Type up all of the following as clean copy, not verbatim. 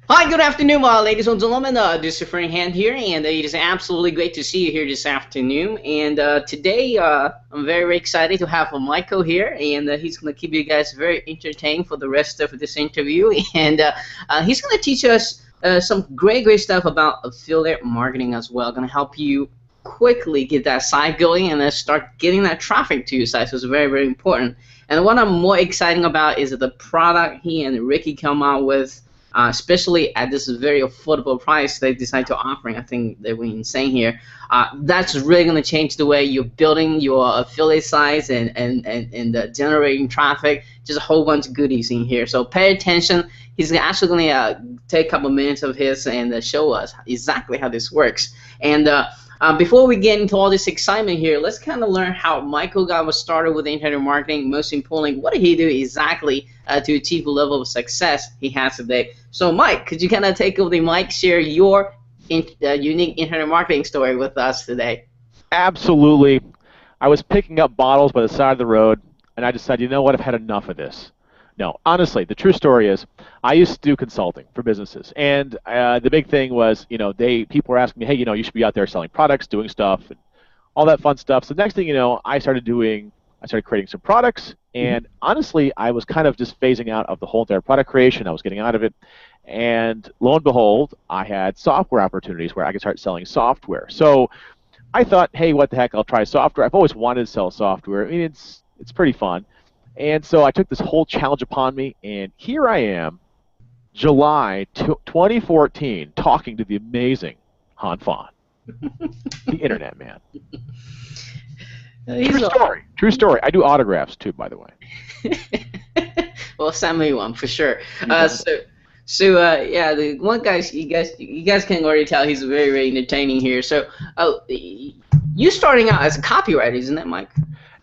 Hi, good afternoon, ladies and gentlemen. This is Frank Hand here, and it is absolutely great to see you here this afternoon. And today, I'm very excited to have Michael here, and he's going to keep you guys very entertained for the rest of this interview. And he's going to teach us some great stuff about affiliate marketing as well. Going to help you quickly get that site going and then start getting that traffic to your site. So it's very important. And what I'm more excited about is the product he and Ricky come out with, especially at this very affordable price they decide to offering. I think they were insane here. That's really going to change the way you're building your affiliate sites and generating traffic. Just a whole bunch of goodies in here. So pay attention. He's actually going to take a couple minutes of his and show us exactly how this works. And before we get into all this excitement here, let's kind of learn how Michael got started with internet marketing. Most importantly, what did he do exactly to achieve the level of success he has today? So, Mike, could you kind of take over the mic, share your unique internet marketing story with us today? Absolutely. I was picking up bottles by the side of the road, and I decided, you know what, I've had enough of this. No, honestly, the true story is I used to do consulting for businesses, and the big thing was, people were asking me, hey, you should be out there selling products, doing stuff, and all that fun stuff. So the next thing you know, I started creating some products, and honestly, I was kind of just phasing out of the whole entire product creation. I was getting out of it, and lo and behold, I had software opportunities where I could start selling software. So I thought, hey, what the heck, I'll try software. I've always wanted to sell software. I mean, it's pretty fun. And so I took this whole challenge upon me, and here I am, July 2014, talking to the amazing Han Fan, the internet man. He's True story. True story. I do autographs too, by the way. Well, send me one for sure. Yeah, the one guy you guys can already tell he's very entertaining here. So, you starting out as a copywriter, isn't that, Mike?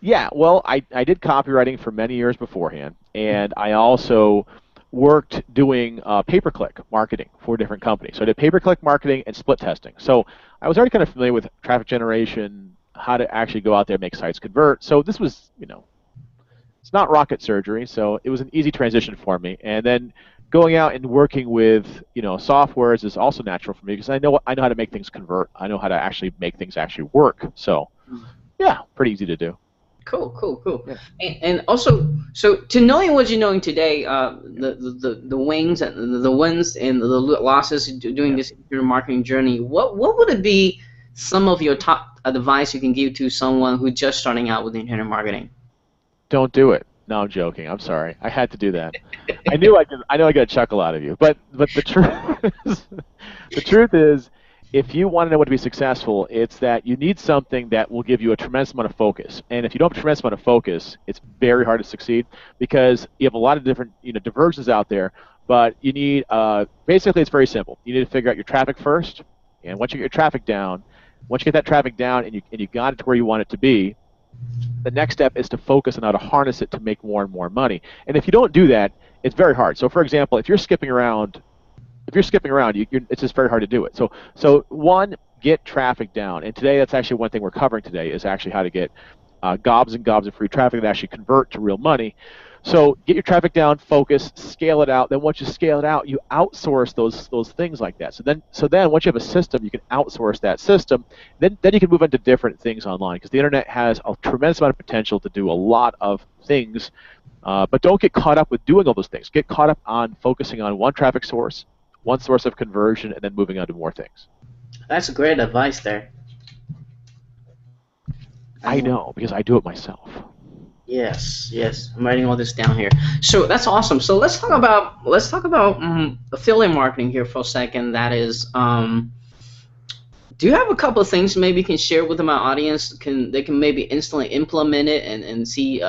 Yeah, well, I did copywriting for many years beforehand, and I also worked doing pay-per-click marketing for different companies. So I did pay-per-click marketing and split testing. So I was already kind of familiar with traffic generation, how to actually go out there and make sites convert. So this was, it's not rocket surgery, so it was an easy transition for me. And then going out and working with, softwares is also natural for me because I know how to make things convert. I know how to actually make things actually work. So, yeah, pretty easy to do. Cool. Yeah. And also, so to knowing what you're knowing today, the wins and the wins and the losses doing this internet marketing journey, what would it be some of your top advice you can give to someone who's just starting out with internet marketing? Don't do it. No, I'm joking. I'm sorry. I had to do that. I knew I got a chuckle out of you. But the truth is, if you want to know what to be successful, it's that you need something that will give you a tremendous amount of focus. And if you don't have a tremendous amount of focus, it's very hard to succeed because you have a lot of different diversions out there. But you need basically it's very simple. You need to figure out your traffic first, and once you get your traffic down, once you get that traffic down and you got it to where you want it to be, the next step is to focus on how to harness it to make more and more money. And if you don't do that, it's very hard. So, for example, if you're skipping around, it's just very hard to do it. So one, get traffic down. And today, that's actually one thing we're covering today is actually how to get gobs and gobs of free traffic that actually convert to real money. So get your traffic down, focus, scale it out. Then once you scale it out, you outsource those things like that. So then once you have a system, you can outsource that system. Then you can move into different things online because the internet has a tremendous amount of potential to do a lot of things. But don't get caught up with doing all those things. Get caught up on focusing on one traffic source, one source of conversion, and then moving on to more things. That's great advice there. I know because I do it myself. Yes. I'm writing all this down here. So that's awesome. So let's talk about affiliate marketing here for a second. That is, do you have a couple of things maybe you can share with my audience? They can maybe instantly implement it and see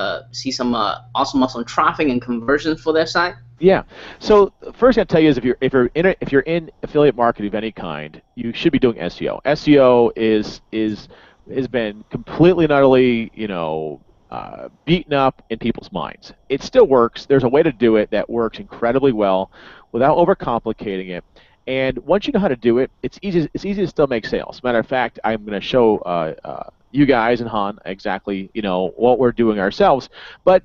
some awesome traffic and conversion for their site? Yeah. So first, I'll tell you is if you're in affiliate marketing of any kind, you should be doing SEO. SEO has been completely and utterly beaten up in people's minds. It still works. There's a way to do it that works incredibly well without overcomplicating it. And once you know how to do it, it's easy to still make sales. Matter of fact, I'm going to show you guys and Han exactly what we're doing ourselves. But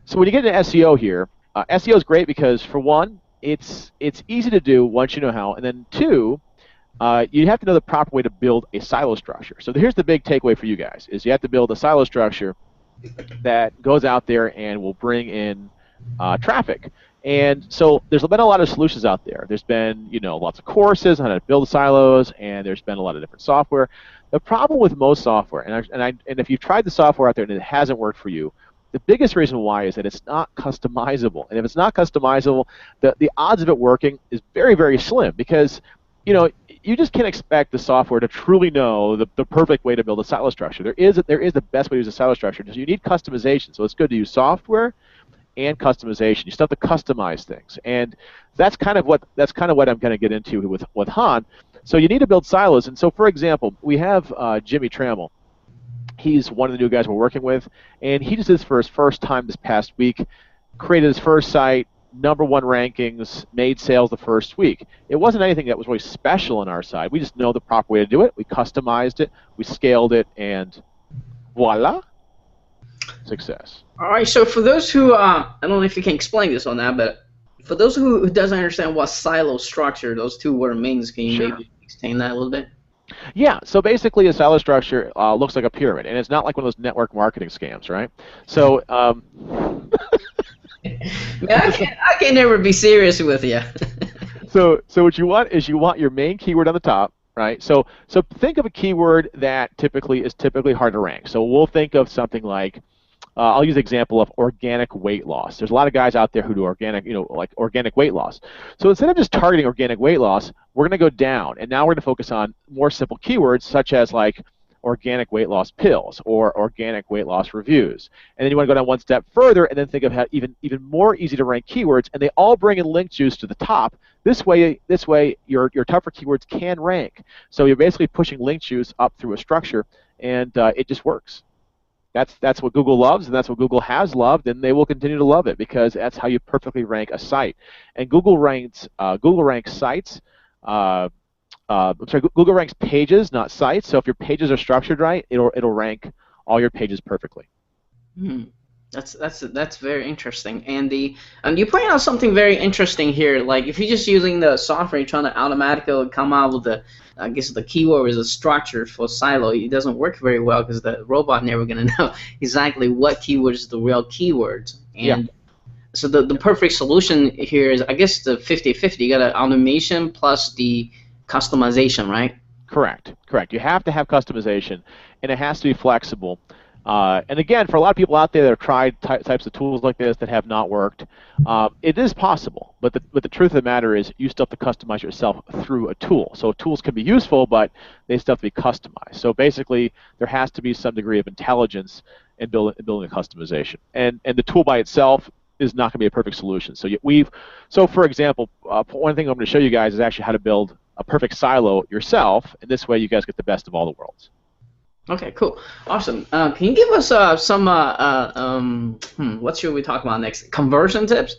so when you get into SEO here, SEO is great because for one, it's easy to do once you know how, and then two, you have to know the proper way to build a silo structure. So here's the big takeaway for you guys: is you have to build a silo structure that goes out there and will bring in traffic. And so there's been a lot of solutions out there. There's been, lots of courses on how to build silos, and there's been a lot of different software. The problem with most software, and if you've tried the software out there and it hasn't worked for you, the biggest reason why is that it's not customizable. And if it's not customizable, the odds of it working is very, very slim, because you just can't expect the software to truly know the perfect way to build a silo structure. There is the best way to use a silo structure. So you need customization. So it's good to use software and customization. You still have to customize things, and that's kind of what I'm going to get into with Han. So you need to build silos. And so, for example, we have Jimmy Trammell. He's one of the new guys we're working with, and he just did this for his first time this past week. Created his first site, #1 rankings, made sales the first week. It wasn't anything that was really special on our side. We just know the proper way to do it. We customized it, we scaled it, and voila, success. All right. So for those who, I don't know if you can explain this or not, but for those who doesn't understand what silo structure, those two word means, can you maybe explain that a little bit? Yeah, so basically a silo structure looks like a pyramid, and it's not like one of those network marketing scams, right? So, Man, I can never be serious with you. so what you want is your main keyword on the top, right? So think of a keyword that is typically hard to rank. So we'll think of something like, I'll use the example of organic weight loss. There's a lot of guys out there who do organic, like organic weight loss. So instead of just targeting organic weight loss, we're going to go down, and now we're going to focus on more simple keywords such as like organic weight loss pills or organic weight loss reviews. And then you want to go down one step further and then think of how even more easy to rank keywords, and they all bring in link juice to the top. This way your tougher keywords can rank. So you're basically pushing link juice up through a structure, and it just works. That's what Google loves, and that's what Google has loved, and they will continue to love it, because that's how you perfectly rank a site. And Google ranks sites. Google ranks pages, not sites. So if your pages are structured right, it'll rank all your pages perfectly. That's very interesting. And you point out something very interesting here. Like if you're just using the software, you're trying to automatically come out with the keyword is a structure for silo. It doesn't work very well because the robot never gonna know exactly what keywords is the real keywords. And so the perfect solution here is, I guess, the 50-50. You got an automation plus the customization, right? Correct. You have to have customization, and it has to be flexible. And again, for a lot of people out there that have tried types of tools like this that have not worked, it is possible. But the truth of the matter is, you still have to customize yourself through a tool. So tools can be useful, but they still have to be customized. So basically, there has to be some degree of intelligence in building a customization. And the tool by itself is not going to be a perfect solution. So for example, one thing I'm going to show you guys is actually how to build a perfect silo yourself, and this way you guys get the best of all the worlds. Okay, cool, awesome. Can you give us some what should we talk about next? Conversion tips?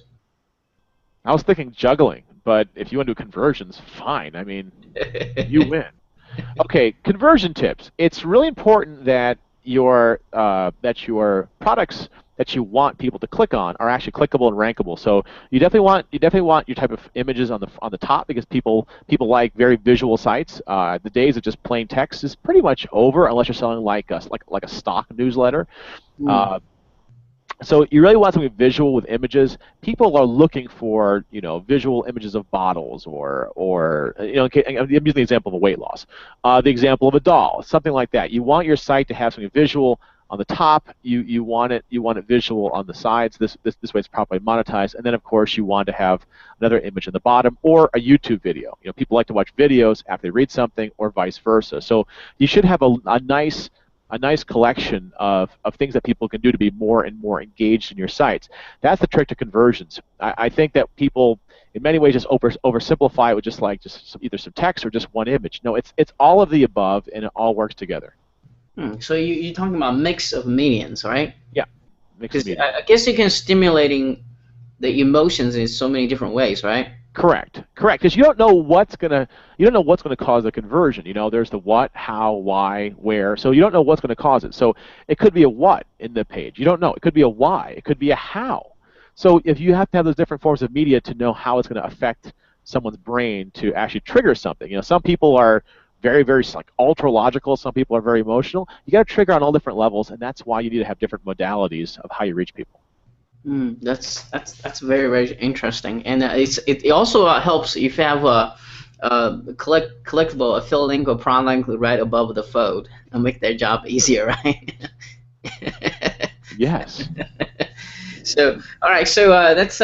I was thinking juggling, but if you want to do conversions, fine. I mean, you win. Okay, conversion tips. It's really important that your products that you want people to click on are actually clickable and rankable. So you definitely want your type of images on the top, because people like very visual sites. The days of just plain text is pretty much over, unless you're selling like a stock newsletter. So you really want something visual with images. People are looking for visual images of bottles, or I'm using the example of a weight loss, the example of a doll, something like that. You want your site to have something visual on the top. You want it visual on the sides. This way it's properly monetized. And then of course you want to have another image in the bottom, or a YouTube video. People like to watch videos after they read something, or vice versa. So you should have a nice collection of things that people can do to be more and more engaged in your sites. That's the trick to conversions. I think that people, in many ways, just oversimplify it with just either some text or just one image. No, it's all of the above, and it all works together. So you're talking about mix of mediums, right? Yeah, mix of mediums. I guess you can stimulating the emotions in so many different ways, right? Correct. Because you don't know what's gonna cause a conversion. There's the what, how, why, where. So you don't know what's gonna cause it. So it could be a what in the page. You don't know. It could be a why. It could be a how. So if you have to have those different forms of media to know how it's going to affect someone's brain to actually trigger something. Some people are very, very like ultra logical. Some people are very emotional. You got to trigger on all different levels, and that's why you need to have different modalities of how you reach people. That's very very interesting, and it also helps if you have a collectible affiliate link or product link right above the fold and make their job easier, right? Yes. So all right, so that's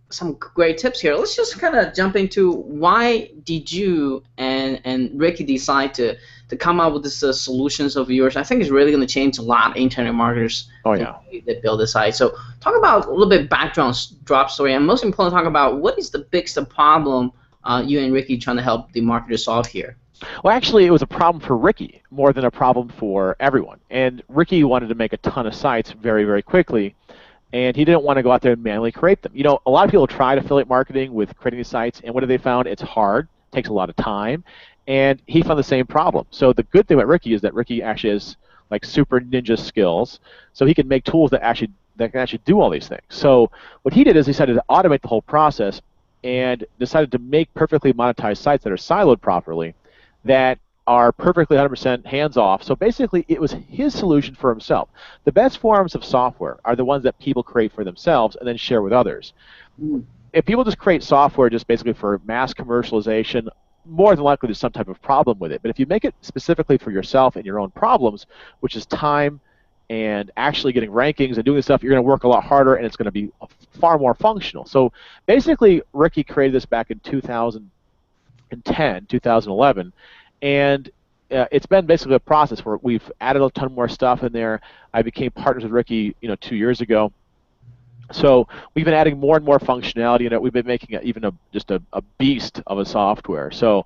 some great tips here. Let's just kind of jump into why did you and Ricky decide to come up with this solutions of yours? I think it's really going to change a lot of internet marketers that build this site. So talk about a little bit background drop story, and most importantly, talk about what is the biggest problem you and Ricky trying to help the marketers solve here. Well, actually, it was a problem for Ricky more than a problem for everyone. And Ricky wanted to make a ton of sites very, very quickly, and he didn't want to go out there and manually create them. A lot of people tried affiliate marketing with creating these sites, and what have they found? It's hard, takes a lot of time, and he found the same problem. So the good thing about Ricky is that Ricky actually has like super ninja skills, so he can make tools that can actually do all these things. So what he did is he decided to automate the whole process and decided to make perfectly monetized sites that are siloed properly, that are perfectly 100% hands-off. So basically, it was his solution for himself. The best forms of software are the ones that people create for themselves and then share with others. If people just create software just basically for mass commercialization, more than likely there's some type of problem with it. But if you make it specifically for yourself and your own problems, which is time and actually getting rankings and doing this stuff, you're going to work a lot harder and it's going to be far more functional. So basically, Ricky created this back in 2010, 2011, and it's been basically a process where we've added a ton more stuff in there. I became partners with Ricky, 2 years ago. So we've been adding more and more functionality in it. We've been making it even just a beast of a software. So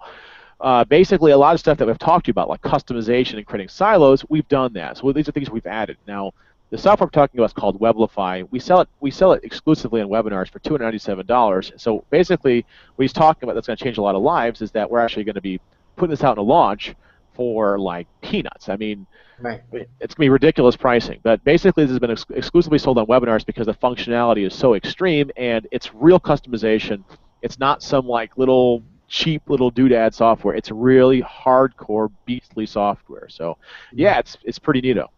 basically, a lot of stuff that we've talked to you about, like customization and creating silos, we've done that. So these are things we've added. Now, the software I'm talking about is called Weblify. We sell it exclusively in webinars for $297. So basically, what he's talking about that's going to change a lot of lives is that we're actually going to be putting this out in a launch for like peanuts. I mean, right. It's going to be ridiculous pricing. But basically, this has been exclusively sold on webinars because the functionality is so extreme and it's real customization. It's not some like cheap little doodad software. It's really hardcore, beastly software. So yeah, it's pretty neato.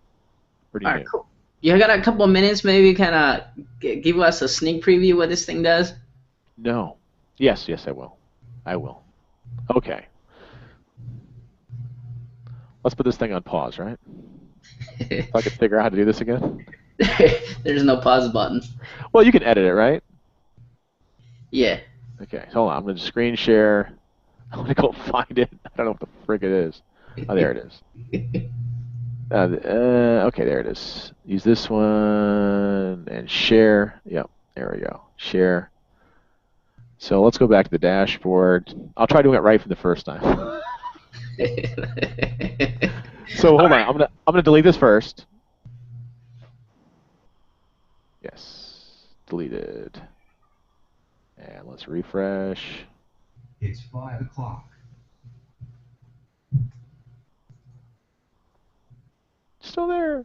Pretty All right, cool. You got a couple of minutes, maybe kind of give us a sneak preview what this thing does? No. Yes, I will. I will. Okay. Let's put this thing on pause, right? So I can figure out how to do this again. There's no pause button. Well, you can edit it, right? Yeah. Okay, hold on. I'm going to screen share. I'm going to go find it. I don't know what the frick it is. Oh, there it is. Okay, there it is. Use this one and share. Yep, there we go. Share. So let's go back to the dashboard. I'll try doing it right for the first time. So hold on. I'm gonna delete this first. Yes, deleted. And let's refresh. It's 5 o'clock. Still there.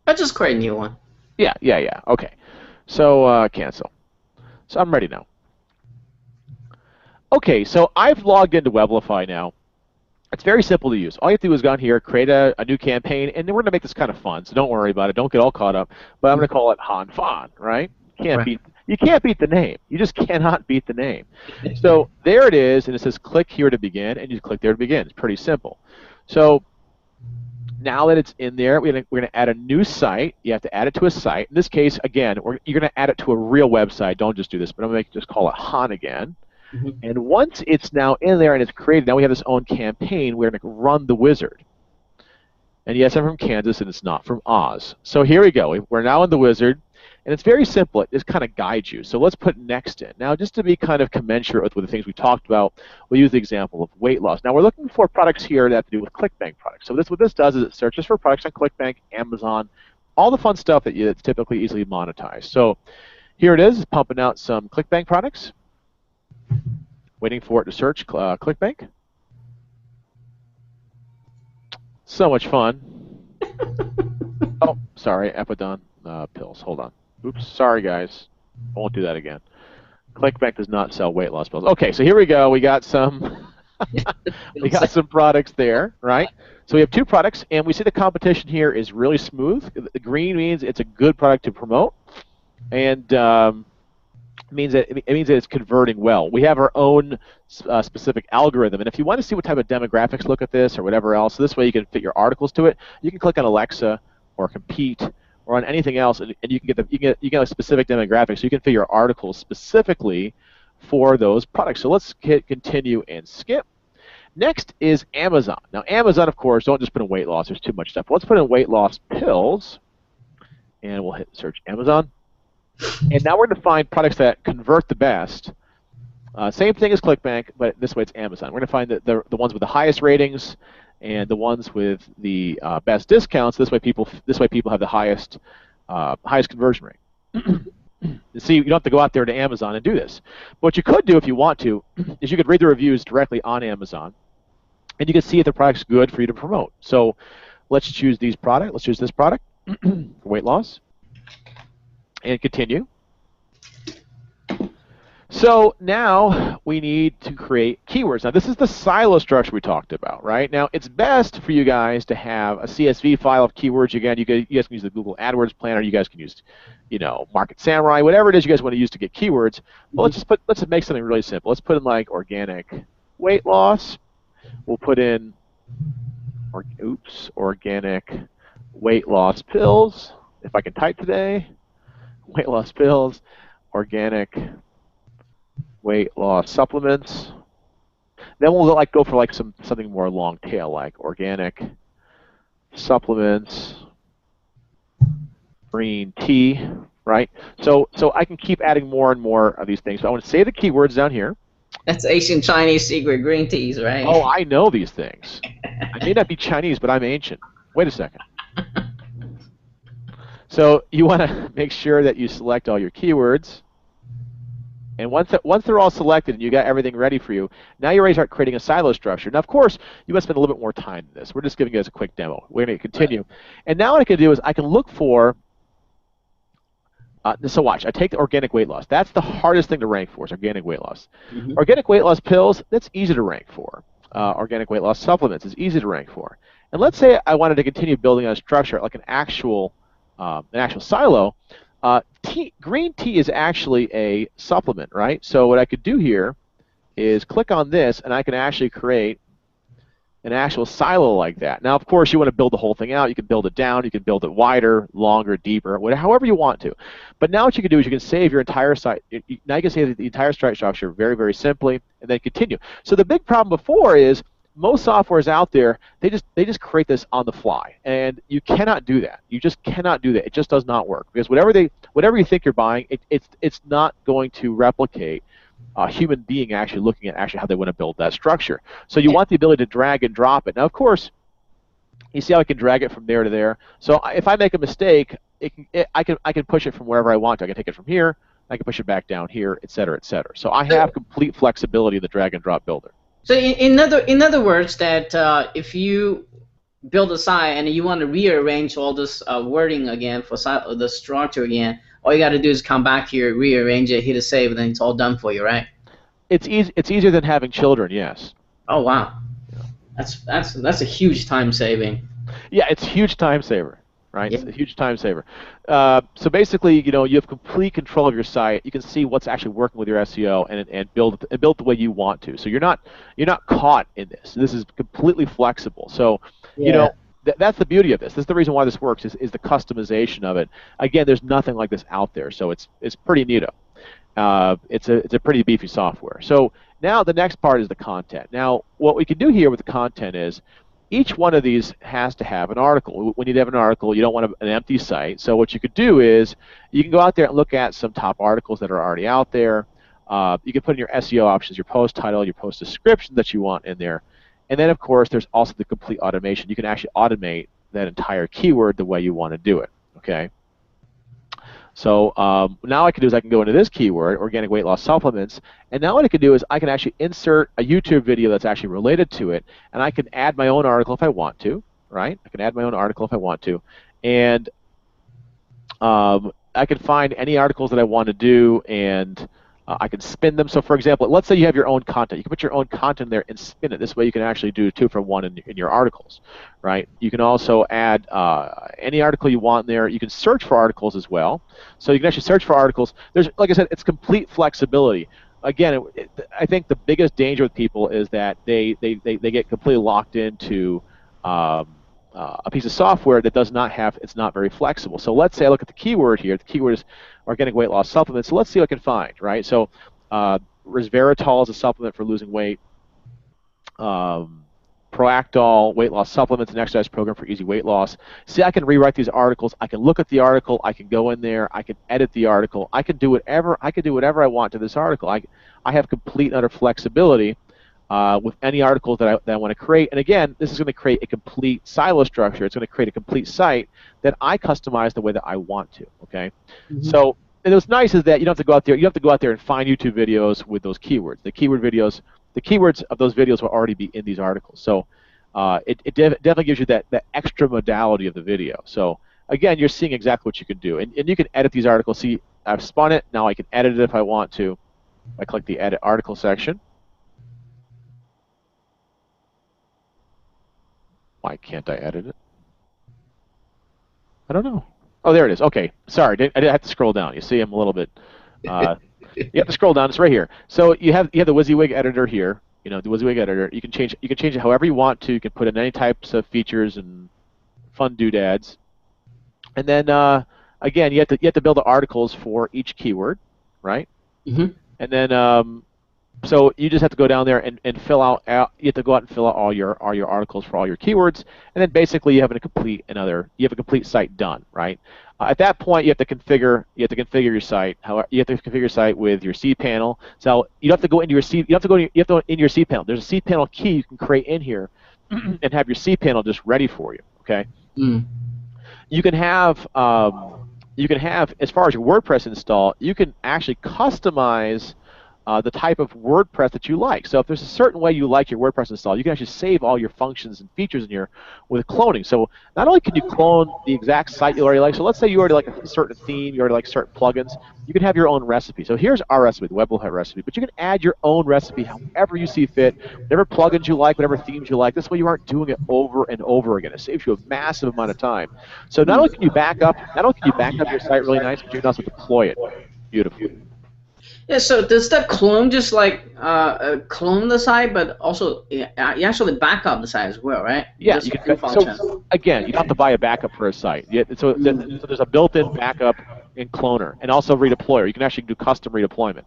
I'll just create a new one. Yeah. Okay. So cancel. So I'm ready now. Okay, so I've logged into Weblify now. It's very simple to use. All you have to do is go on here, create a new campaign, and then we're going to make this kind of fun. So don't worry about it. Don't get all caught up. But I'm going to call it Han Fan, right? You can't beat the name. You just cannot beat the name. So there it is, and it says click here to begin, and you click there to begin. It's pretty simple. So now that it's in there, we're going to add a new site. You have to add it to a site. In this case, again, you're going to add it to a real website. Don't just do this, but I'm going to just call it Han again. And once it's now in there and it's created, now we have this own campaign. We're going to run the wizard. And yes, I'm from Kansas, and it's not from Oz. So here we go. We're now in the wizard, and it's very simple. It just kind of guides you. So let's put next in. Now, just to be kind of commensurate with the things we talked about, we'll use the example of weight loss. Now, we're looking for products here that have to do with ClickBank products. So what this does is it searches for products on ClickBank, Amazon, all the fun stuff that's typically easily monetized. So here it is. It's pumping out some ClickBank products. Waiting for it to search ClickBank. So much fun. Oh, sorry, Epidon. pills. Hold on. Oops, sorry guys. I won't do that again. ClickBank does not sell weight loss pills. Okay, so here we go. We got some we got some products there, right? So we have two products, and we see the competition here is really smooth. The green means it's a good product to promote, and means that it means that it's converting well. We have our own specific algorithm, and if you want to see what type of demographics look at this or whatever else, so this way you can fit your articles to it. You can click on Alexa or Compete or on anything else, and you can get a specific demographic, so you can fit your articles specifically for those products. So let's hit continue and skip. Next is Amazon. Now Amazon, of course, don't just put in weight loss. There's too much stuff. Let's put in weight loss pills, and we'll hit search Amazon. And now we're going to find products that convert the best. Same thing as ClickBank, but this way it's Amazon. We're going to find the ones with the highest ratings and the ones with the best discounts. This way people have the highest conversion rate. See, you don't have to go out there to Amazon and do this. What you could do if you want to is you could read the reviews directly on Amazon, and you can see if the product's good for you to promote. So let's choose these products. Let's choose this product for weight loss. And continue. So now we need to create keywords. Now this is the silo structure we talked about, right? Now it's best for you guys to have a CSV file of keywords. Again, you guys can use the Google AdWords planner. You guys can use, Market Samurai, whatever it is you guys want to use to get keywords. Well, let's just make something really simple. Let's put in like organic weight loss. We'll put in organic weight loss pills. If I can type today. Weight loss pills, organic weight loss supplements. Then we'll go for something more long tail, like organic supplements, green tea, right? So I can keep adding more and more of these things. So I want to say the keywords down here. That's Asian Chinese secret green teas, right? Oh, I know these things. I may not be Chinese, but I'm ancient. Wait a second. So you want to make sure that you select all your keywords. And once they're all selected and you got everything ready for you, now you're ready to start creating a silo structure. Now, of course, you must spend a little bit more time in this. We're just giving you guys a quick demo. We're going to continue. Right. And now what I can do is I can look for, so watch, I take the organic weight loss. That's the hardest thing to rank for is organic weight loss. Mm-hmm. Organic weight loss pills, that's easy to rank for. Organic weight loss supplements is easy to rank for. And let's say I wanted to continue building on a structure like an actual silo. Green tea is actually a supplement, right? So what I could do here is click on this, and I can actually create an actual silo like that. Now, of course, you want to build the whole thing out. You can build it down. You can build it wider, longer, deeper, whatever, however you want to. But now what you can do is you can save your entire site. Now you can save the entire site structure very, very simply, and then continue. So the big problem before is most softwares out there, they just create this on the fly, and you cannot do that. You just cannot do that. It just does not work because whatever you think you're buying, it's not going to replicate a human being actually looking at how they want to build that structure. So you want the ability to drag and drop it. Now, of course, you see how I can drag it from there to there. So if I make a mistake, I can push it from wherever I want to. I can take it from here, I can push it back down here, et cetera, et cetera. So I have complete flexibility in the drag and drop builder. So in other words, that if you build a site and you want to rearrange all this wording again for the structure again, all you got to do is come back here, rearrange it, hit a save, and then it's all done for you, right? It's easier than having children, yes. Oh wow, that's a huge time saving. Yeah, it's a huge time saver, right? Yeah. It's a huge time saver. So basically, you have complete control of your site. You can see what's actually working with your SEO and build the way you want to. So you're not caught in this. This is completely flexible. So that's the beauty of this. This is the reason why this works is the customization of it. Again, there's nothing like this out there, so it's pretty neato. It's a pretty beefy software. So now the next part is the content. Now what we can do here with the content is each one of these has to have an article. When you have an article, you don't want an empty site. So what you could do is you can go out there and look at some top articles that are already out there. You can put in your SEO options, your post title, your post description that you want in there. And then, of course, there's also the complete automation. You can actually automate that entire keyword the way you want to do it. Okay. So now what I can do is I can go into this keyword, organic weight loss supplements, and now what I can do is I can actually insert a YouTube video that's actually related to it, and I can add my own article if I want to, right? I can add my own article if I want to, and I can find any articles that I want to do, and I can spin them. So, for example, let's say you have your own content. You can put your own content there and spin it. This way, you can actually do 2-for-1 in your articles, right? You can also add any article you want in there. You can search for articles as well. So you can actually search for articles. There's, like I said, it's complete flexibility. Again, I think the biggest danger with people is that they get completely locked into a piece of software that does not have, it's not very flexible. So let's say I look at the keyword here. The keyword is organic weight loss supplement. So let's see what I can find, right? So resveratrol is a supplement for losing weight. Proactol, weight loss supplements, and exercise program for easy weight loss. See, I can rewrite these articles. I can look at the article. I can go in there. I can edit the article. I can do whatever. I can do whatever I want to this article. I have complete and utter flexibility with any articles that I want to create. And again, this is going to create a complete silo structure. It's going to create a complete site that I customize the way that I want to. Okay, so. And what's nice is that you don't have to go out there. You have to go out there and find YouTube videos with those keywords. The keywords of those videos will already be in these articles. So it definitely gives you that extra modality of the video. So again, you're seeing exactly what you can do. And you can edit these articles. See, I've spun it. Now I can edit it if I want to. I click the Edit Article section. Why can't I edit it? I don't know. Oh, there it is. Okay, sorry, I didn't have to scroll down. You see, I'm a little bit. You have to scroll down. It's right here. So you have the WYSIWYG editor here. You know, the WYSIWYG editor. You can change it however you want to. You can put in any types of features and fun doodads. And then again, you have to build the articles for each keyword, right? And then so you just have to go down there and fill out. You have to go out and fill out all your articles for all your keywords, and then basically you have a complete site done, right? At that point, you have to configure your site. However, you have to configure your site with your cPanel. So you don't have to go into your your cPanel. There's a cPanel key you can create in here, and have your cPanel just ready for you. Okay. You can have as far as your WordPress install, you can actually customize the type of WordPress that you like. So if there's a certain way you like your WordPress install, you can actually save all your functions and features in here with cloning. So not only can you clone the exact site you already like, so let's say you already like a certain theme, you already like certain plugins, you can have your own recipe. So here's our recipe, the Weblify recipe, but you can add your own recipe however you see fit, whatever plugins you like, whatever themes you like. This way you aren't doing it over and over again. It saves you a massive amount of time. So not only can you back up your site really nice, but you can also deploy it beautifully. Yeah, so does that clone just like clone the site, but also you actually back up the site as well, right? Yeah, you can. So again, you don't have to buy a backup for a site. So there's a built-in backup in Cloner, and also redeployer. You can actually do custom redeployment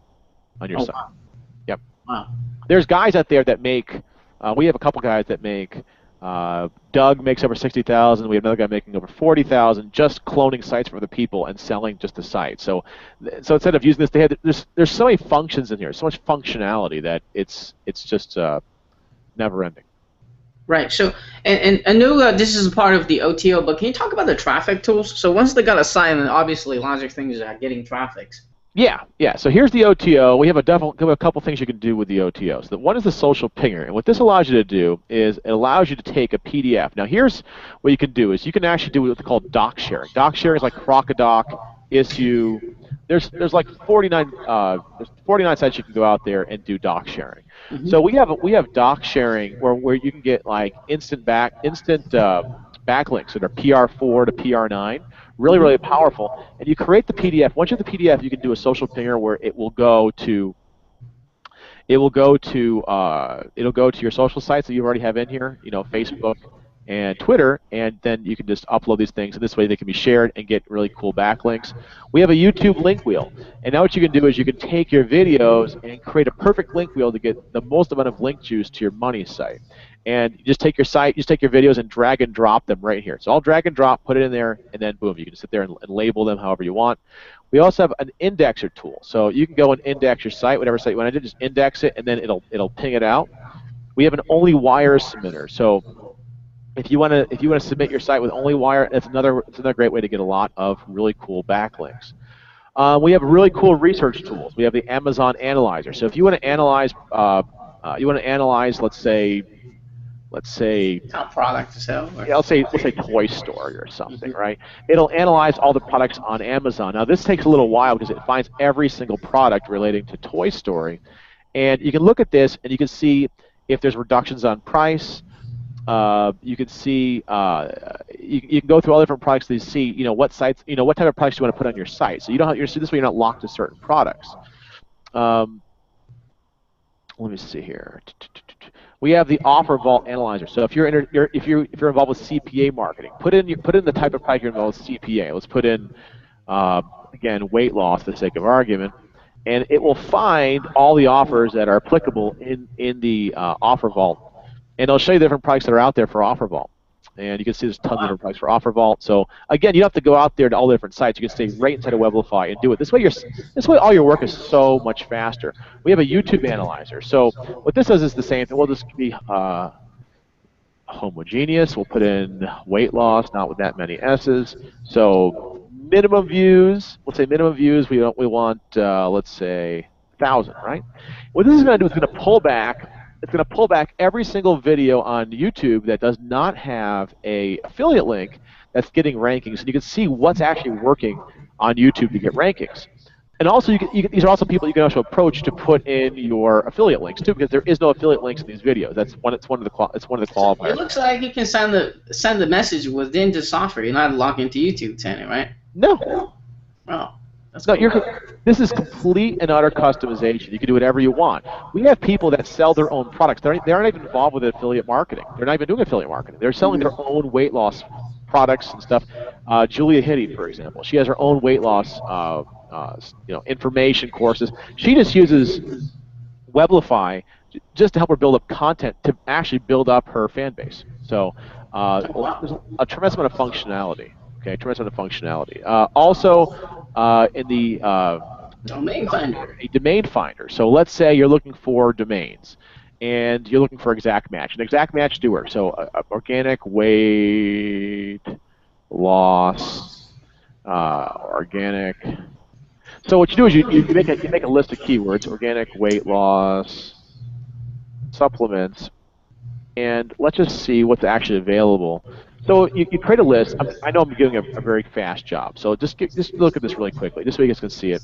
on your site. Wow. Yep. Wow. There's guys out there that make. We have a couple guys that make. Doug makes over 60,000. We have another guy making over 40,000 just cloning sites for other people and selling just the site. So instead of using this, there's so many functions in here, so much functionality that it's just never ending. Right. So and I know this is part of the OTO, but can you talk about the traffic tools? So once they got a site, then obviously logic things are getting traffic. Yeah. So here's the OTO. We have a couple things you can do with the OTO. So one is the social pinger, and what this allows you to do is it allows you to take a PDF. Now here's what you can do is you can actually do what's called doc sharing. Doc sharing is like Crocodoc, Issue. There's like 49 sites you can go out there and do doc sharing. So we have doc sharing where you can get like instant backlinks that are PR4 to PR9. Really powerful. And you create the PDF. Once you have the PDF, you can do a social pinger where it will go to your social sites that you already have in here, Facebook and Twitter, and then you can just upload these things, and this way they can be shared and get really cool backlinks. We have a YouTube link wheel, and now what you can do is you can take your videos and create a perfect link wheel to get the most amount of link juice to your money site. And you just take your videos and drag and drop them right here. So I'll drag and drop, put it in there, and then boom, you can sit there and label them however you want. We also have an indexer tool, so you can go and index your site, whatever site you want to do, just index it, and then it'll ping it out. We have an only wire submitter, so if you want to submit your site with only wire, it's another great way to get a lot of really cool backlinks. We have really cool research tools. We have the Amazon Analyzer. So if you want to analyze, let's say, let's say, Top product to sell. Or... yeah, let's say Toy Story or something, right? It'll analyze all the products on Amazon. Now this takes a little while because it finds every single product relating to Toy Story, and you can look at this and you can see if there's reductions on price. You can see you can go through all different products to see what sites what type of products you want to put on your site. So you don't have, this way you're not locked to certain products. Let me see here. We have the offer vault analyzer. So if you're involved with CPA marketing, put in the type of product you're involved with CPA. Let's put in again weight loss for the sake of argument, and it will find all the offers that are applicable in the offer vault, and it'll show you the different products that are out there for offer vault. And you can see there's tons of different products for offer vault. So again, you don't have to go out there to all the different sites. You can stay right inside of Weblify and do it. This way all your work is so much faster. We have a YouTube analyzer. So what this does is the same thing. We'll just be homogeneous. We'll put in weight loss, not with that many S's. So minimum views. Let's say minimum views. We want let's say 1,000, right? What this is going to do is going to pull back. It's going to pull back every single video on YouTube that does not have a affiliate link that's getting rankings, and you can see what's actually working on YouTube to get rankings. And also, these are also people you can also approach to put in your affiliate links too, because there is no affiliate links in these videos. It's one of the qualifiers. It looks like you can send the message within the software. You're not logged into YouTube channel, right? No. Oh. No, this is complete and utter customization. You can do whatever you want. We have people that sell their own products. They aren't even involved with affiliate marketing. They're not even doing affiliate marketing. They're selling their own weight loss products and stuff. Julia Hitty, for example, she has her own weight loss information courses. She just uses Weblify just to help her build up content to actually build up her fan base. So there's a tremendous amount of functionality. Okay, tremendous amount of functionality. Also, in the domain finder. A domain finder. So let's say you're looking for domains, and you're looking for exact match. An exact match doer. So organic weight loss, organic. So what you do is you make a list of keywords: organic weight loss, supplements, and let's just see what's actually available. So you create a list. I know I'm doing a very fast job, so just look at this really quickly, just so you guys can see it.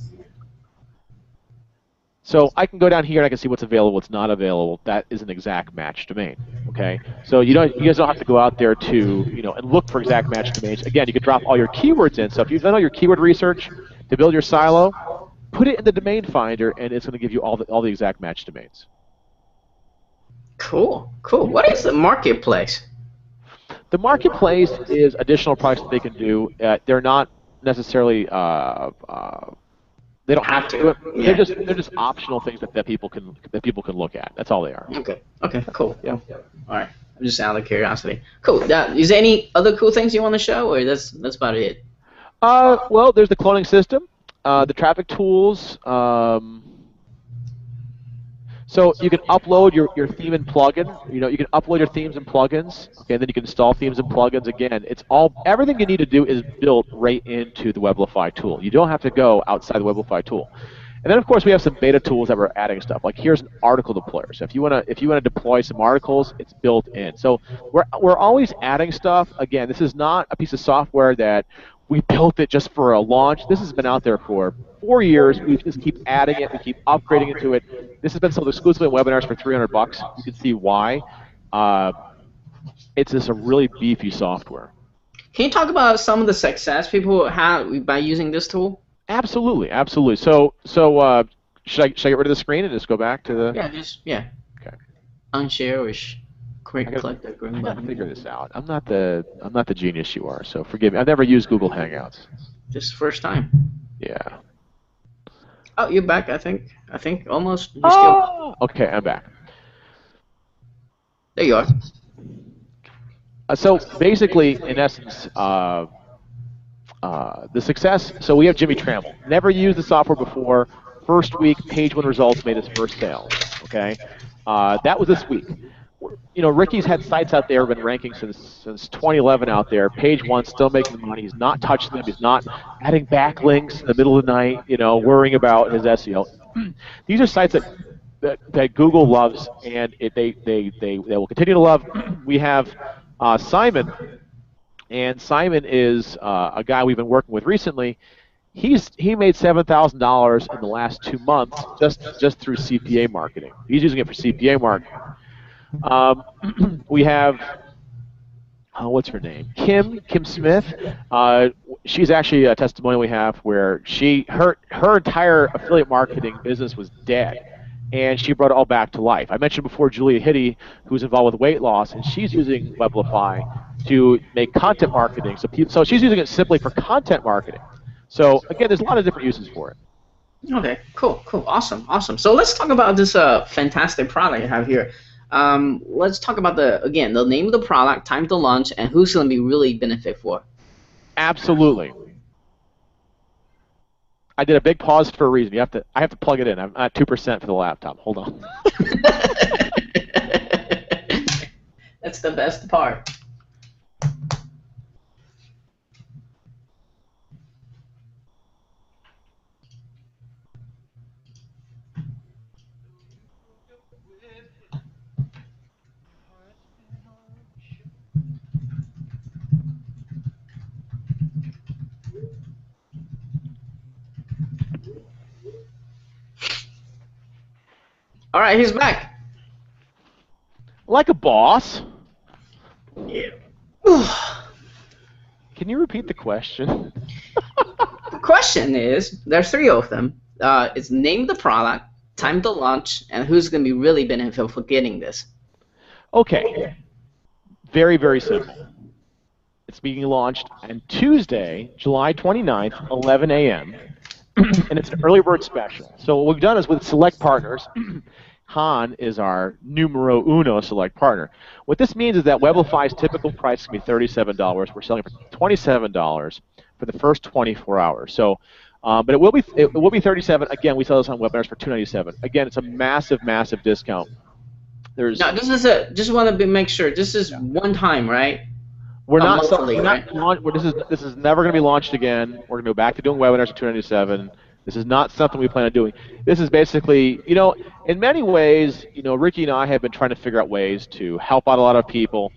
So I can go down here and I can see what's available, what's not available. That is an exact match domain. Okay. So you guys don't have to go out there to and look for exact match domains. Again, you can drop all your keywords in. So if you've done all your keyword research to build your silo, put it in the domain finder, and it's going to give you all the exact match domains. Cool. What is the marketplace? The marketplace is additional products that they can do. They're not necessarily they don't have to do it. Yeah. They're just optional things that people can look at. That's all they are. Okay. Cool. Yeah. All right. I'm just out of curiosity. Cool. Is there any other cool things you want to show, or that's about it? Well, there's the cloning system, the traffic tools. So you can upload your theme and plugin. You can upload your themes and plugins. Okay, and then you can install themes and plugins. Again, everything you need to do is built right into the Weblify tool. You don't have to go outside the Weblify tool. And then of course we have some beta tools that we're adding stuff. Like here's an article deployer. So if you wanna deploy some articles, it's built in. So we're always adding stuff. Again, this is not a piece of software that we built it just for a launch. This has been out there for 4 years. We just keep adding it. We keep upgrading into it. This has been sold exclusively in webinars for $300. You can see why. It's just a really beefy software. Can you talk about some of the success people have by using this tool? Absolutely. So should I get rid of the screen and just go back to the? Yeah. Okay. Unshare or click the green button. I gotta figure this out. I'm not the genius you are, so forgive me. I've never used Google Hangouts. This is the first time. Yeah. Oh, you're back. I think almost. Okay, I'm back. There you are. So basically, in essence, the success. So we have Jimmy Trammell. Never used the software before. First week, page 1 results, made his first sale. Okay, that was this week. Ricky's had sites out there, been ranking since 2011 out there. Page 1, still making money. He's not touching them. He's not adding backlinks in the middle of the night. Worrying about his SEO. These are sites that that Google loves, and they will continue to love. We have Simon, and Simon is a guy we've been working with recently. He made $7,000 in the last 2 months just through CPA marketing. He's using it for CPA marketing. We have what's her name? Kim Smith. She's actually a testimonial we have where her entire affiliate marketing business was dead, and she brought it all back to life. I mentioned before Julia Hitty, who's involved with weight loss, and she's using Weblify to make content marketing. So she's using it simply for content marketing. So again, there's a lot of different uses for it. Okay, cool, awesome. So let's talk about this fantastic product you have here. Let's talk about the name of the product, time to launch, and who's going to be really benefit for. Absolutely. I did a big pause for a reason. I have to plug it in. I'm at 2% for the laptop. Hold on. That's the best part. All right, he's back. Like a boss. Yeah. Can you repeat the question? The question is, there's 3 of them. It's name of the product, time to launch, and who's going to be really beneficial for getting this. Okay. Very, very simple. It's being launched on Tuesday, July 29th, 11 a.m., and it's an early bird special. So what we've done is with select partners, Han is our numero uno select partner. What this means is that Weblify's typical price is going to be $37. We're selling it for $27 for the first 24 hours. So, but it will be $37. Again, we sell this on webinars for $297. Again, it's a massive, massive discount. Now, this is just want to make sure this is one time, right? We're not. This is never going to be launched again. We're going to go back to doing webinars at $297. This is not something we plan on doing. This is basically, in many ways, Ricky and I have been trying to figure out ways to help out a lot of people.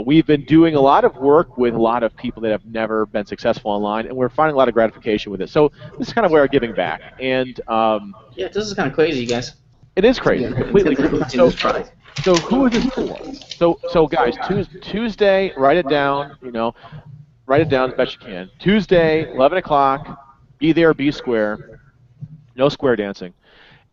We've been doing a lot of work with a lot of people that have never been successful online, and we're finding a lot of gratification with it. So this is kind of where we're giving back. And yeah, this is kind of crazy, you guys. It is crazy, completely crazy. So who is this for? So guys, Tuesday, write it down. Write it down as best you can. Tuesday, 11 o'clock. Be there, be square. No square dancing.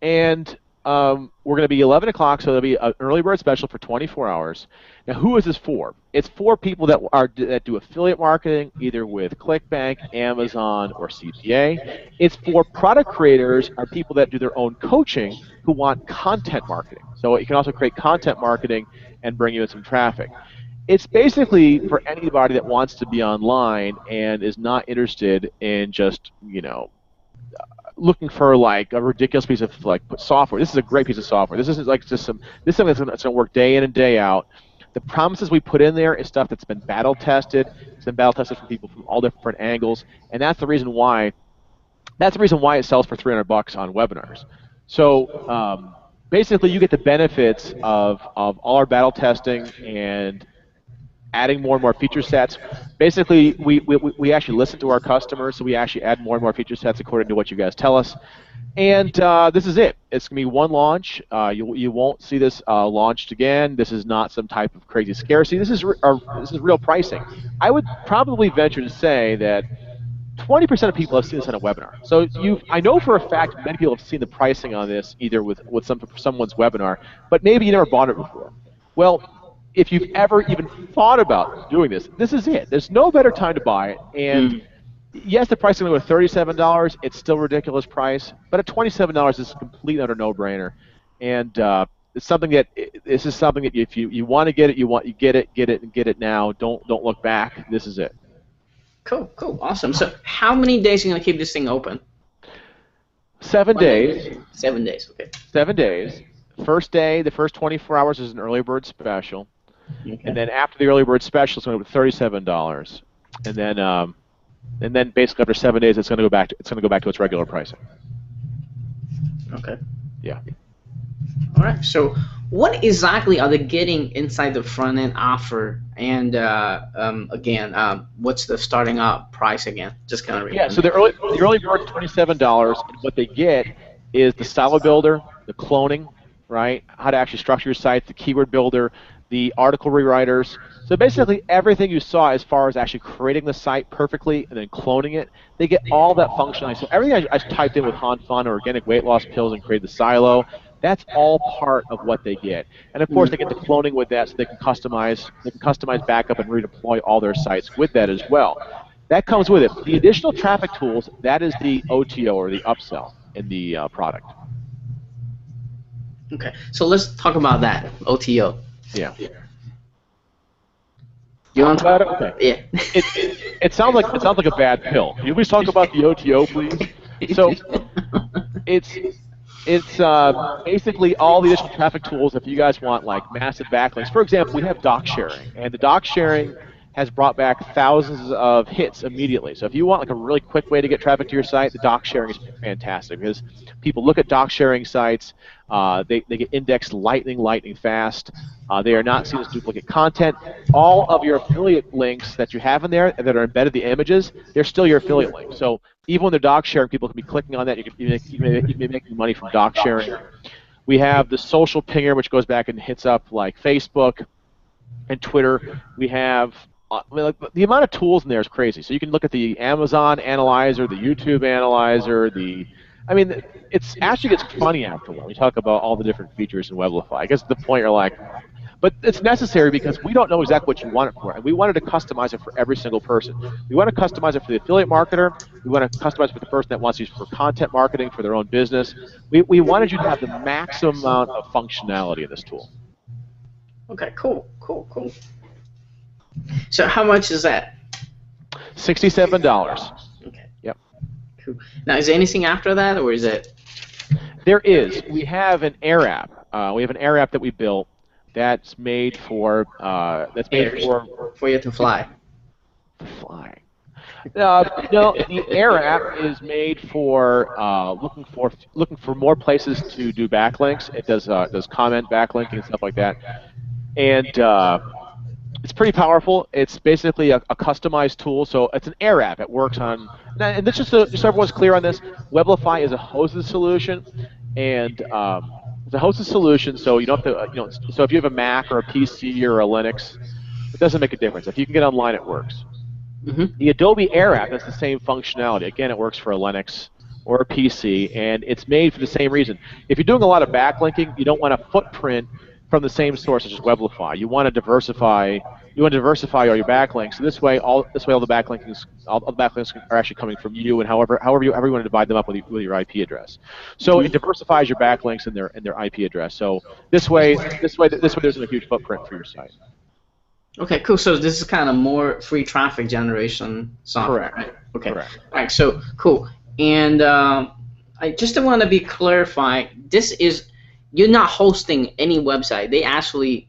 And we're going to be 11 o'clock, so there'll be an early bird special for 24 hours. Now, who is this for? It's for people that do affiliate marketing, either with ClickBank, Amazon, or CPA. It's for product creators or people that do their own coaching who want content marketing. So you can also create content marketing and bring you in some traffic. It's basically for anybody that wants to be online and is not interested in just, looking for like a ridiculous piece of software. This is a great piece of software. This isn't like just this is something that's going to work day in and day out. The promises we put in there is stuff that's been battle tested. It's been battle tested from people from all different angles, and that's the reason why. That's the reason why it sells for $300 on webinars. So basically, you get the benefits of all our battle testing and adding more and more feature sets. Basically, we actually listen to our customers, so we actually add more and more feature sets according to what you guys tell us. And this is it. It's going to be one launch. You won't see this launched again. This is not some type of crazy scarcity. This is real pricing. I would probably venture to say that 20% of people have seen this on a webinar. So I know for a fact many people have seen the pricing on this either with someone's webinar, but maybe you never bought it before. Well, if you've ever even thought about doing this, this is it. There's no better time to buy it. And yes, the price is going to go to $37. It's still a ridiculous price. But at $27, it's a complete utter no-brainer. And it's something that this is something that if you want to get it, you get it now. Don't look back. This is it. Cool, awesome. So how many days are you going to keep this thing open? 7 days. 7 days, okay. 7 days. First day, the first 24 hours is an early bird special. Okay. And then after the early bird special, it's going to be $37, and then basically after 7 days, it's going to go back to its regular pricing. Okay. Yeah. All right. So, what exactly are they getting inside the front end offer? And again, what's the starting up price again? Just kind of Yeah, remind so me. the early bird's $27, and what they get is the style builder, the cloning, right? How to actually structure your site, the keyword builder, the article rewriters. So basically everything you saw as far as actually creating the site perfectly and then cloning it, they get all that functionality. So everything I typed in with Han Fun or organic weight loss pills and create the silo, that's all part of what they get. And of course they get the cloning with that so they can customize backup and redeploy all their sites with that as well. That comes with it. The additional traffic tools, that is the OTO or the upsell in the product. Okay. So let's talk about that OTO. Yeah. You Talk want about it? to? Okay. Yeah. It it sounds like a bad pill. Can you please talk about the OTO, please? So it's basically all the additional traffic tools if you guys want like massive backlinks. For example, we have doc sharing, and the doc sharing has brought back thousands of hits immediately. So if you want like a really quick way to get traffic to your site, the doc sharing is fantastic because people look at doc sharing sites, they get indexed lightning fast. They are not seen as duplicate content. All of your affiliate links that you have in there that are embedded the images, they're still your affiliate links. So even when they're doc sharing, people can be clicking on that. You can be making money from doc sharing. We have the social pinger, which goes back and hits up like Facebook and Twitter. We have like, the amount of tools in there is crazy. So you can look at the Amazon analyzer, the YouTube analyzer, I mean, it's actually gets funny after a while. We talk about all the different features in Weblify. I guess at the point you're like, but it's necessary because we don't know exactly what you want it for, and we wanted to customize it for every single person. We want to customize it for the affiliate marketer. We want to customize it for the person that wants to use it for content marketing for their own business. We wanted you to have the maximum amount of functionality in this tool. Okay. Cool. So how much is that? $67. Okay. Yep. Cool. Now, is there anything after that, or is it? There is. We have an Air app. We have an Air app that we built that's made for Airs for you to fly. flying. No, the Air app is made for looking for more places to do backlinks. It does comment backlinking and stuff like that, and it's pretty powerful. It's basically a customized tool. So it's an Air app. It works on, and this just so everyone's clear on this. Weblify is a hosted solution, and it's a hosted solution. So you don't have to, so if you have a Mac or a PC or a Linux, it doesn't make a difference. If you can get online, it works. Mm-hmm. The Adobe Air app has the same functionality. Again, it works for a Linux or a PC, and it's made for the same reason. If you're doing a lot of backlinking, you don't want a footprint from the same source as Weblify. You want to diversify. You want to diversify all your backlinks. So all the backlinks are actually coming from you, and however you want to divide them up with your IP address. So it diversifies your backlinks and their IP address. So this way there isn't a huge footprint for your site. Okay, cool. So this is kind of more free traffic generation software, Correct. right? Okay. Correct. All right. So cool. And I just want to be clarified. You're not hosting any website. They actually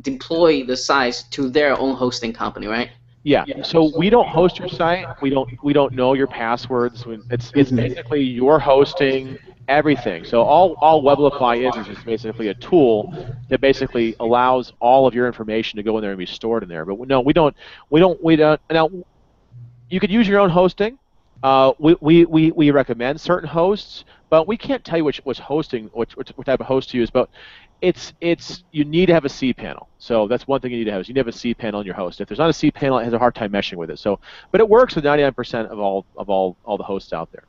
deploy the sites to their own hosting company, right? Yeah. So we don't host your site. We don't know your passwords. It's basically your hosting everything. So all Weblify is just basically a tool that basically allows all of your information to go in there and be stored in there. But no, we don't. Now, you could use your own hosting. We recommend certain hosts, but we can't tell you which type of host to use. But you need to have a cPanel. So that's one thing you need to have. You need to have a cPanel on your host. If there's not a cPanel, it has a hard time meshing with it. So, but it works with 99% of all the hosts out there.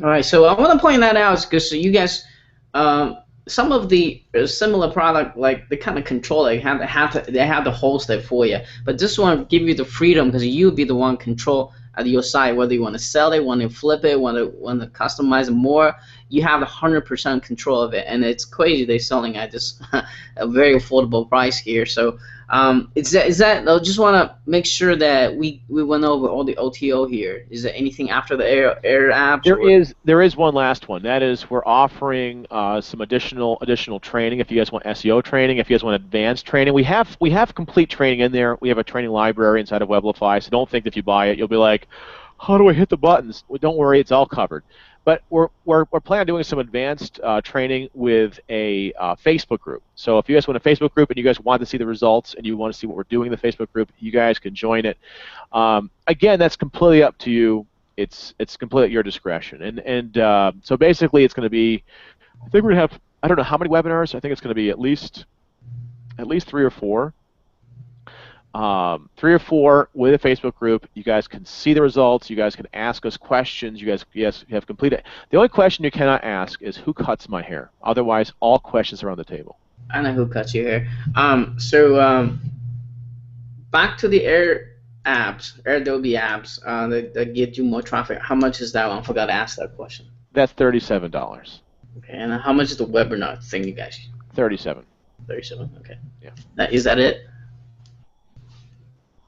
All right. So I want to point that out because you guys, some of the similar product, like they kind of control it. They have to host it for you. But this one give you the freedom because you be the one control at your site, whether you want to sell it, want to flip it, want to customize it more. You have 100% control of it, and it's crazy they're selling at just a very affordable price here. So is that I just want to make sure that we went over all the OTO here. Is there anything after the Air app? There is one last one. That is we're offering some additional training. If you guys want SEO training, if you guys want advanced training, we have complete training in there. We have a training library inside of Weblify. So don't think that if you buy it, you'll be like, how do I hit the buttons? Well, don't worry, it's all covered. But we're planning on doing some advanced training with a Facebook group. So if you guys want a Facebook group and you guys want to see the results and you want to see what we're doing in the Facebook group, you guys can join it. Again, that's completely up to you. It's completely at your discretion. And so basically, it's going to be, I think we're going to have, I don't know how many webinars. I think it's going to be at least 3 or 4. 3 or 4 with a Facebook group. You guys can see the results. You guys can ask us questions. You guys have completed. The only question you cannot ask is who cuts my hair. Otherwise, all questions are on the table. I know who cuts your hair. Back to the Air Adobe apps that get you more traffic. How much is that one? I forgot to ask that question. That's $37. Okay, and how much is the webinar thing, you guys? $37. 37. Okay. Yeah. Is that it?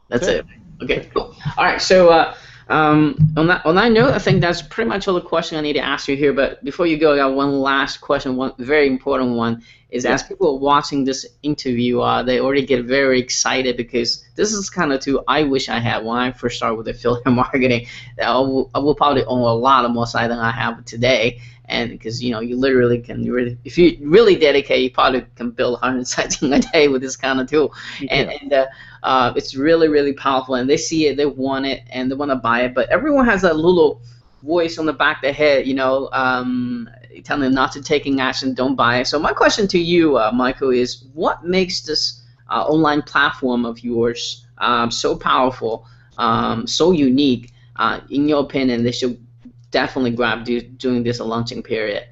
That's it. Okay, cool. All right, so on that note, I think that's pretty much all the questions I need to ask you here. But before you go, I got one last question, one very important one. Is as people are watching this interview, they already get very excited because this is kind of I wish I had when I first started with affiliate marketing. I will probably own a lot more sites than I have today. And because you literally can if you really dedicate, you probably can build 100 sites in a day with this kind of tool. And it's really, really powerful. And they see it, they want it, and they want to buy it. But everyone has that little voice on the back of their head, telling them not to taking action, don't buy it. So my question to you, Michael, is what makes this online platform of yours so powerful, so unique? In your opinion, they should definitely grab during this launching period.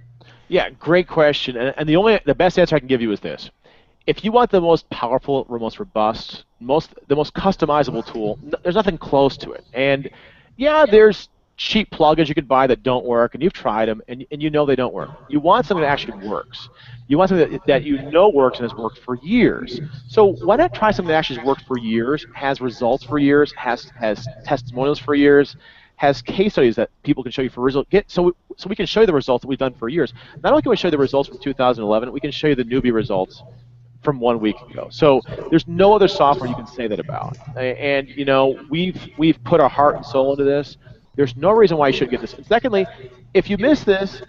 Yeah, great question. And the best answer I can give you is this. If you want the most powerful, most robust, the most customizable tool, there's nothing close to it. And yeah, there's cheap plugins you could buy that don't work, and you've tried them, and you know they don't work. You want something that actually works. You want something that you know works and has worked for years. So why not try something that actually has worked for years, has results for years, has testimonials for years, has case studies that people can show you for results. So we can show you the results that we've done for years. Not only can we show you the results from 2011, we can show you the newbie results from 1 week ago. So there's no other software you can say that about. And we've put our heart and soul into this. There's no reason why you shouldn't get this. And secondly, if you miss this,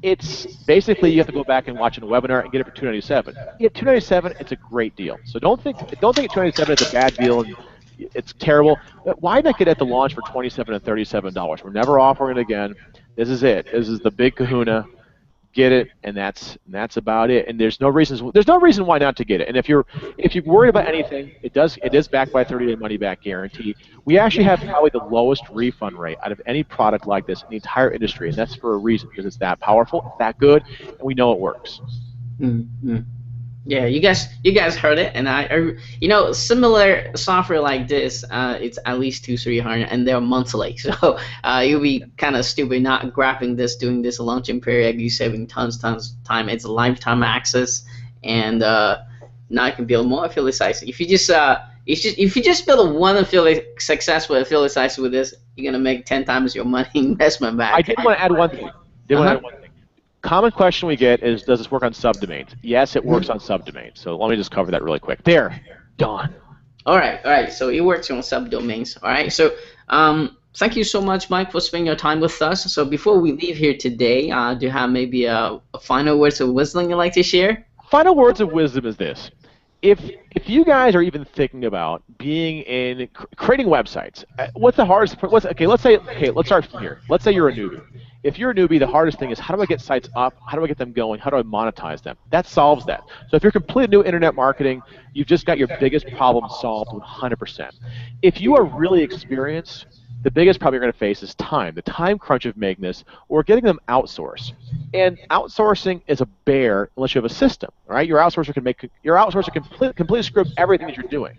it's basically you have to go back and watch a webinar and get it for $297. You get $297, it's a great deal. So don't think $297 is a bad deal and it's terrible. But why not get it at the launch for $27 and $37? We're never offering it again. This is it. This is the big kahuna. Get it, and that's about it. And there's no reason why not to get it. And if you're worried about anything, it is backed by a 30-day money-back guarantee. We actually have probably the lowest refund rate out of any product like this in the entire industry, and that's for a reason, because it's that powerful, it's that good, and we know it works. Mm-hmm. Yeah, you guys heard it, and similar software like this, it's at least $200-300, and they're monthly. So you'll be kind of stupid not grabbing this during this launching period. You're saving tons of time. It's a lifetime access, and now you can build more affiliate sites. If you just build one successful affiliate site with this, you're gonna make 10 times your money investment back. I did want to add one thing. Common question we get is, does this work on subdomains? Yes, it works on subdomains. So let me just cover that really quick. There, done. All right. So it works on subdomains. All right. So thank you so much, Mike, for spending your time with us. So before we leave here today, do you have maybe a final words of wisdom you'd like to share? Final words of wisdom is this. If you guys are even thinking about creating websites, what's the hardest? Let's start from here. Let's say you're a newbie. If you're a newbie, the hardest thing is how do I get sites up? How do I get them going? How do I monetize them? That solves that. So if you're completely new internet marketing, you've just got your biggest problem solved 100%. If you are really experienced, the biggest problem you're going to face is time, the time crunch of making this, or getting them outsourced. And outsourcing is a bear unless you have a system, right? Your outsourcer can completely screw up everything that you're doing.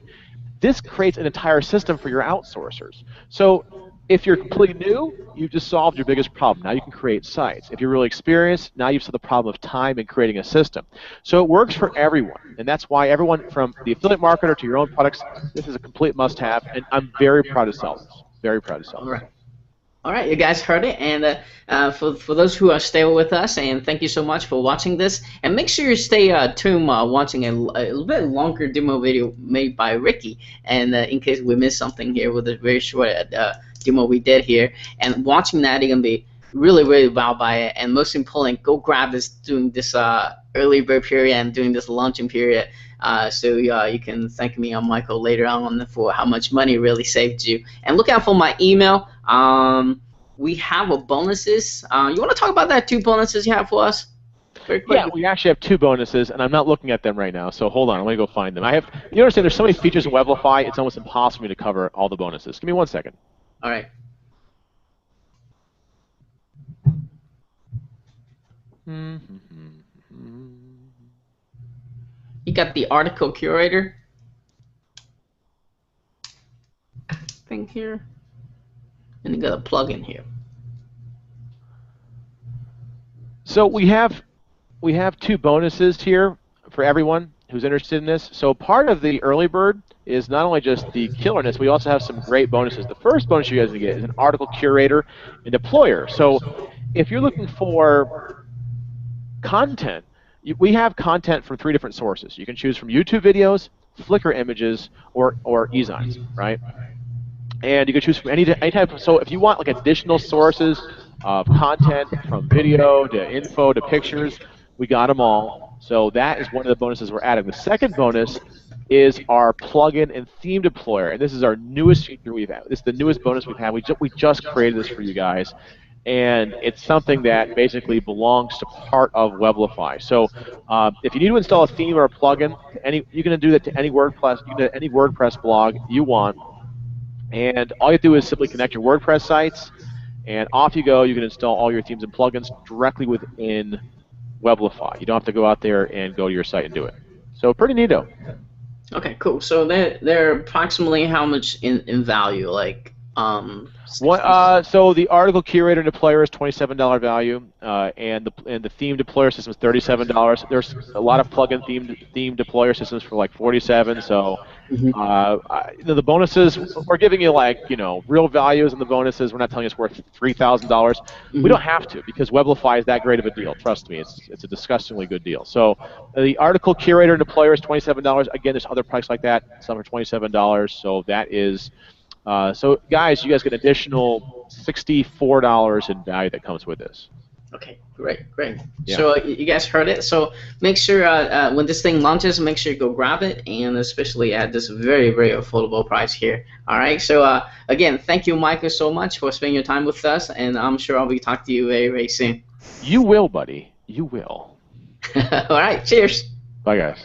This creates an entire system for your outsourcers. So if you're completely new, you've just solved your biggest problem. Now you can create sites. If you're really experienced, now you've solved the problem of time and creating a system. So it works for everyone, and that's why everyone from the affiliate marketer to your own products, this is a complete must-have, and I'm very proud to sell this. Very proud to sell this. All right, you guys heard it, and for those who are still with us, and thank you so much for watching this, and make sure you stay tuned watching a little bit longer demo video made by Ricky, and in case we missed something here with a very short demo we did here, and watching that, you're gonna be really, really wowed by it. And most importantly, go grab this during this early bird period and during this launching period. So you can thank me on Michael later on for how much money it really saved you. And look out for my email. We have a bonuses. You want to talk about that 2 bonuses you have for us? Very quick. Yeah, we actually have 2 bonuses, and I'm not looking at them right now. So hold on, I'm gonna go find them. You understand? There's so many features in Weblify, it's almost impossible for me to cover all the bonuses. Give me 1 second. All right. You got the article curator thing here, and you got a plugin here. So we have 2 bonuses here for everyone who's interested in this. So part of the early bird is not only just the killerness, we also have some great bonuses. The first bonus you guys will get is an article curator and deployer. So if you're looking for content, we have content from 3 different sources. You can choose from YouTube videos, Flickr images, or eZines, right? And you can choose from any type. So if you want like additional sources of content from video to info to pictures, we got them all. So that is one of the bonuses we're adding. The second bonus is our plugin and theme deployer, and this is our newest feature we've had. This is the newest bonus we've had. We just created this for you guys, and it's something that basically belongs to part of Weblify. So if you need to install a theme or a plugin, you can do that to any WordPress blog you want, and all you have to do is simply connect your WordPress sites, and off you go. You can install all your themes and plugins directly within Weblify. You don't have to go out there and go to your site and do it. So pretty neato. Okay, cool. So they're approximately how much in value? Like so the article curator and deployer is $27 value, and the theme deployer system is $37. There's a lot of plugin theme deployer systems for like $47. So the bonuses, we're giving you like real values in the bonuses. We're not telling you it's worth $3,000. We don't have to, because Weblify is that great of a deal. Trust me, it's a disgustingly good deal. So the article curator and deployer is $27. Again, there's other prices like that. Some are $27. So that is. So guys, you guys get an additional $64 in value that comes with this. Okay, great. Yeah. So you guys heard it. So make sure when this thing launches, make sure you go grab it, and especially at this very, very affordable price here. All right. So again, thank you, Michael, so much for spending your time with us, and I'm sure I'll be talking to you very, very soon. You will, buddy. You will. All right. Cheers. Bye, guys.